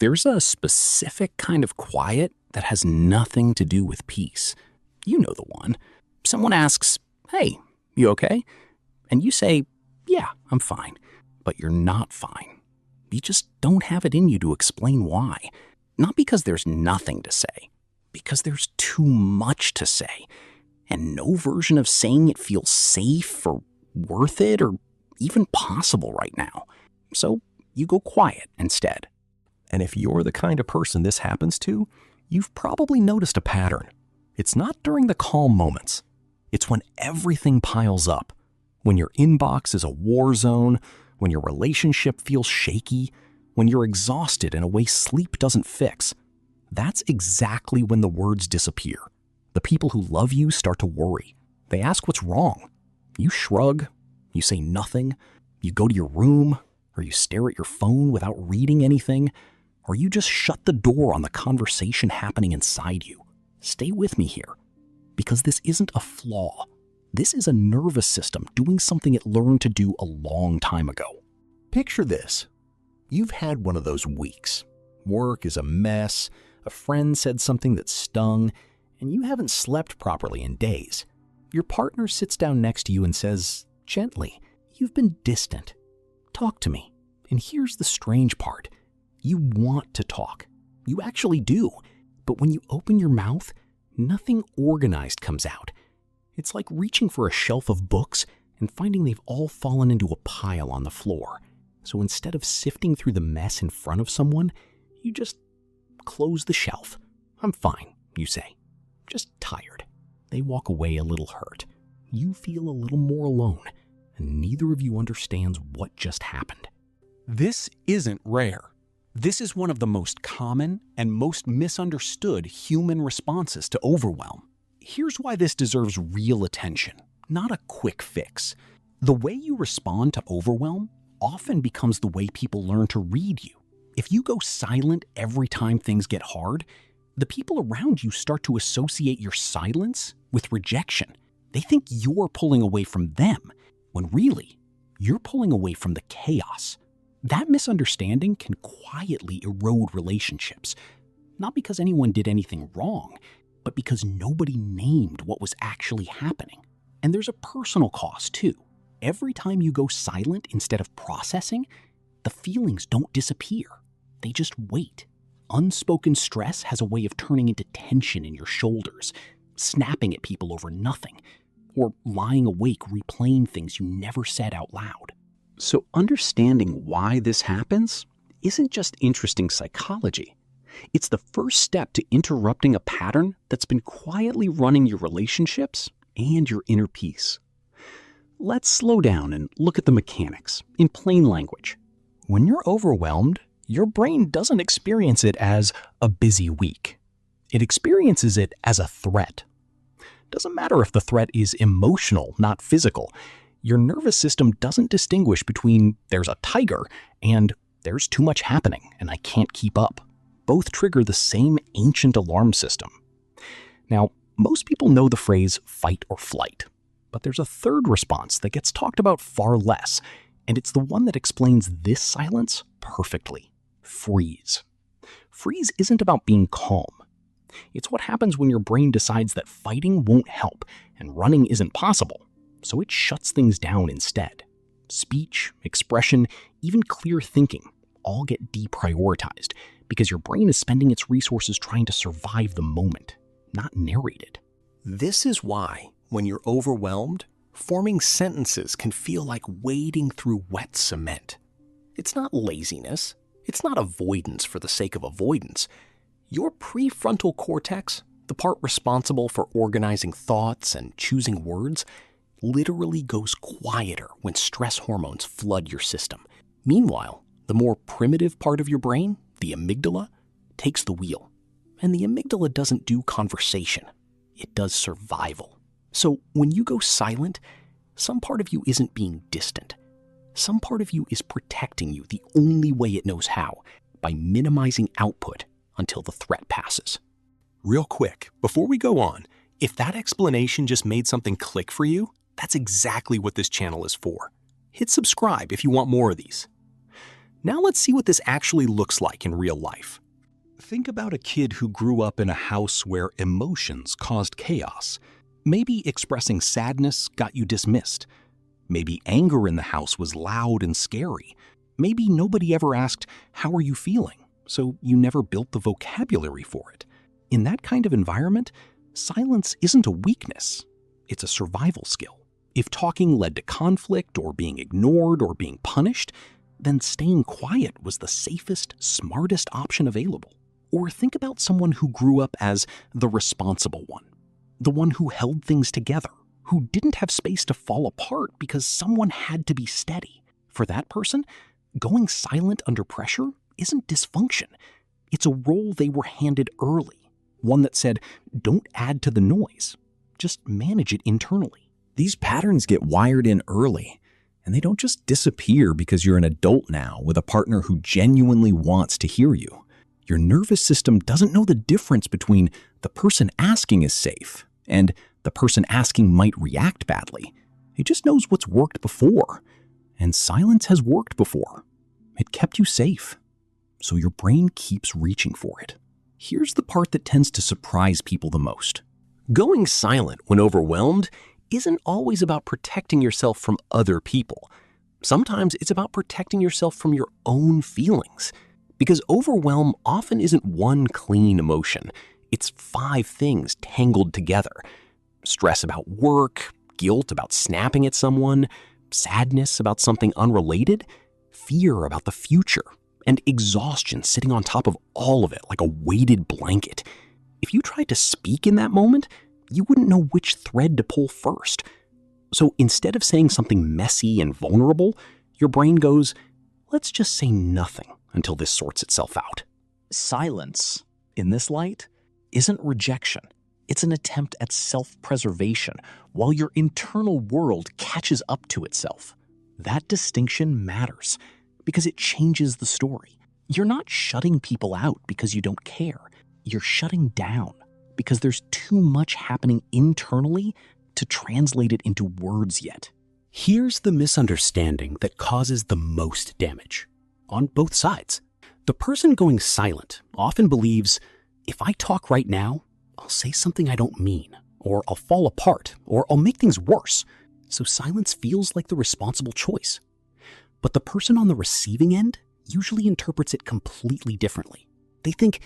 There's a specific kind of quiet that has nothing to do with peace. You know the one. Someone asks, "Hey, you okay?" And you say, "Yeah, I'm fine." But you're not fine. You just don't have it in you to explain why. Not because there's nothing to say, because there's too much to say. And no version of saying it feels safe or worth it or even possible right now. So you go quiet instead. And if you're the kind of person this happens to, you've probably noticed a pattern. It's not during the calm moments. It's when everything piles up. When your inbox is a war zone, when your relationship feels shaky, when you're exhausted in a way sleep doesn't fix. That's exactly when the words disappear. The people who love you start to worry. They ask what's wrong. You shrug, you say nothing, you go to your room, or you stare at your phone without reading anything, or you just shut the door on the conversation happening inside you. Stay with me here, because this isn't a flaw. This is a nervous system doing something it learned to do a long time ago. Picture this. You've had one of those weeks. Work is a mess, a friend said something that stung, and you haven't slept properly in days. Your partner sits down next to you and says, gently, "You've been distant. Talk to me." And here's the strange part. You want to talk. You actually do. But when you open your mouth, nothing organized comes out. It's like reaching for a shelf of books and finding they've all fallen into a pile on the floor. So instead of sifting through the mess in front of someone, you just close the shelf. "I'm fine," you say. "Just tired." They walk away a little hurt. You feel a little more alone, and neither of you understands what just happened. This isn't rare. This is one of the most common and most misunderstood human responses to overwhelm. Here's why this deserves real attention, not a quick fix. The way you respond to overwhelm often becomes the way people learn to read you. If you go silent every time things get hard, the people around you start to associate your silence with rejection. They think you're pulling away from them, when really, you're pulling away from the chaos. That misunderstanding can quietly erode relationships, not because anyone did anything wrong, but because nobody named what was actually happening. And there's a personal cost too. Every time you go silent instead of processing, the feelings don't disappear. They just wait. Unspoken stress has a way of turning into tension in your shoulders, snapping at people over nothing, or lying awake replaying things you never said out loud. So understanding why this happens isn't just interesting psychology. It's the first step to interrupting a pattern that's been quietly running your relationships and your inner peace. Let's slow down and look at the mechanics in plain language. When you're overwhelmed, your brain doesn't experience it as a busy week. It experiences it as a threat. Doesn't matter if the threat is emotional, not physical. Your nervous system doesn't distinguish between "there's a tiger" and "there's too much happening and I can't keep up." Both trigger the same ancient alarm system. Now, most people know the phrase fight or flight, but there's a third response that gets talked about far less, and it's the one that explains this silence perfectly. Freeze. Freeze isn't about being calm. It's what happens when your brain decides that fighting won't help and running isn't possible, so it shuts things down instead. Speech, expression, even clear thinking all get deprioritized because your brain is spending its resources trying to survive the moment, not narrate it. This is why, when you're overwhelmed, forming sentences can feel like wading through wet cement. It's not laziness. It's not avoidance for the sake of avoidance. Your prefrontal cortex, the part responsible for organizing thoughts and choosing words, literally goes quieter when stress hormones flood your system. Meanwhile, the more primitive part of your brain, the amygdala, takes the wheel. And the amygdala doesn't do conversation. It does survival. So when you go silent, some part of you isn't being distant. Some part of you is protecting you the only way it knows how, by minimizing output until the threat passes. Real quick, before we go on, if that explanation just made something click for you, that's exactly what this channel is for. Hit subscribe if you want more of these. Now let's see what this actually looks like in real life. Think about a kid who grew up in a house where emotions caused chaos. Maybe expressing sadness got you dismissed. Maybe anger in the house was loud and scary. Maybe nobody ever asked, "How are you feeling?" So you never built the vocabulary for it. In that kind of environment, silence isn't a weakness. It's a survival skill. If talking led to conflict or being ignored or being punished, then staying quiet was the safest, smartest option available. Or think about someone who grew up as the responsible one, the one who held things together, who didn't have space to fall apart because someone had to be steady. For that person, going silent under pressure isn't dysfunction. It's a role they were handed early, one that said, don't add to the noise, just manage it internally. These patterns get wired in early, and they don't just disappear because you're an adult now with a partner who genuinely wants to hear you. Your nervous system doesn't know the difference between the person asking is safe and the person asking might react badly. It just knows what's worked before, and silence has worked before. It kept you safe, so your brain keeps reaching for it. Here's the part that tends to surprise people the most. Going silent when overwhelmed isn't always about protecting yourself from other people. Sometimes it's about protecting yourself from your own feelings. Because overwhelm often isn't one clean emotion. It's 5 things tangled together. Stress about work, guilt about snapping at someone, sadness about something unrelated, fear about the future, and exhaustion sitting on top of all of it like a weighted blanket. If you tried to speak in that moment, you wouldn't know which thread to pull first. So instead of saying something messy and vulnerable, your brain goes, let's just say nothing until this sorts itself out. Silence, in this light, isn't rejection. It's an attempt at self-preservation while your internal world catches up to itself. That distinction matters because it changes the story. You're not shutting people out because you don't care. You're shutting down because there's too much happening internally to translate it into words yet. Here's the misunderstanding that causes the most damage. On both sides. The person going silent often believes, if I talk right now, I'll say something I don't mean, or I'll fall apart, or I'll make things worse. So silence feels like the responsible choice. But the person on the receiving end usually interprets it completely differently. They think,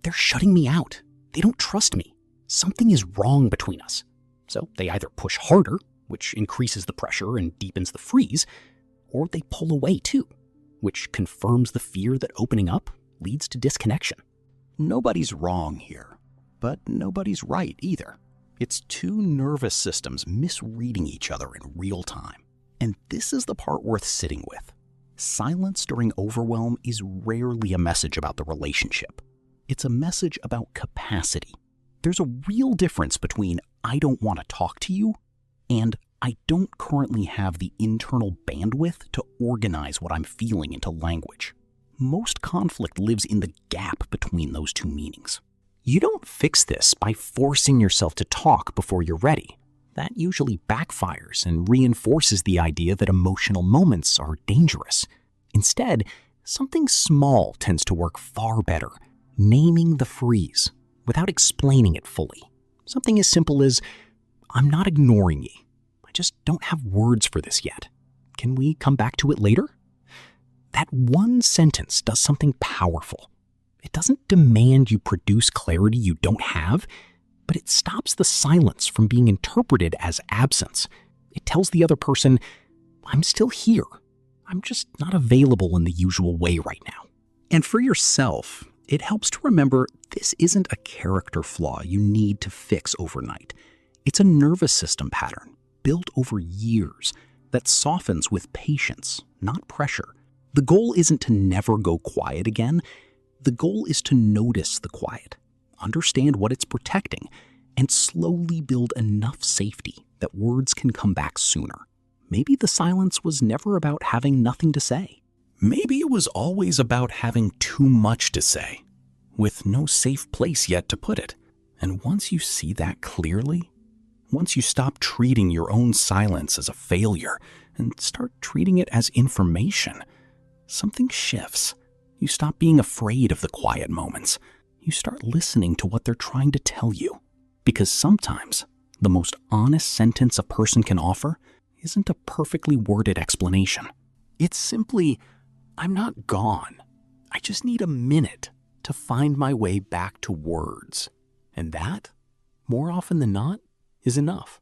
they're shutting me out. They don't trust me. Something is wrong between us. So they either push harder, which increases the pressure and deepens the freeze, or they pull away too, which confirms the fear that opening up leads to disconnection. Nobody's wrong here, but nobody's right either. It's 2 nervous systems misreading each other in real time. And this is the part worth sitting with. Silence during overwhelm is rarely a message about the relationship. It's a message about capacity. There's a real difference between I don't want to talk to you and I don't currently have the internal bandwidth to organize what I'm feeling into language. Most conflict lives in the gap between those 2 meanings. You don't fix this by forcing yourself to talk before you're ready. That usually backfires and reinforces the idea that emotional moments are dangerous. Instead, something small tends to work far better. Naming the freeze without explaining it fully. Something as simple as, I'm not ignoring you. I just don't have words for this yet. Can we come back to it later? That one sentence does something powerful. It doesn't demand you produce clarity you don't have, but it stops the silence from being interpreted as absence. It tells the other person, I'm still here. I'm just not available in the usual way right now. And for yourself, it helps to remember this isn't a character flaw you need to fix overnight. It's a nervous system pattern built over years that softens with patience, not pressure. The goal isn't to never go quiet again. The goal is to notice the quiet, understand what it's protecting, and slowly build enough safety that words can come back sooner. Maybe the silence was never about having nothing to say. Maybe it was always about having too much to say, with no safe place yet to put it. And once you see that clearly, once you stop treating your own silence as a failure and start treating it as information, something shifts. You stop being afraid of the quiet moments. You start listening to what they're trying to tell you. Because sometimes the most honest sentence a person can offer isn't a perfectly worded explanation. It's simply, I'm not gone. I just need a minute to find my way back to words. And that, more often than not, is enough.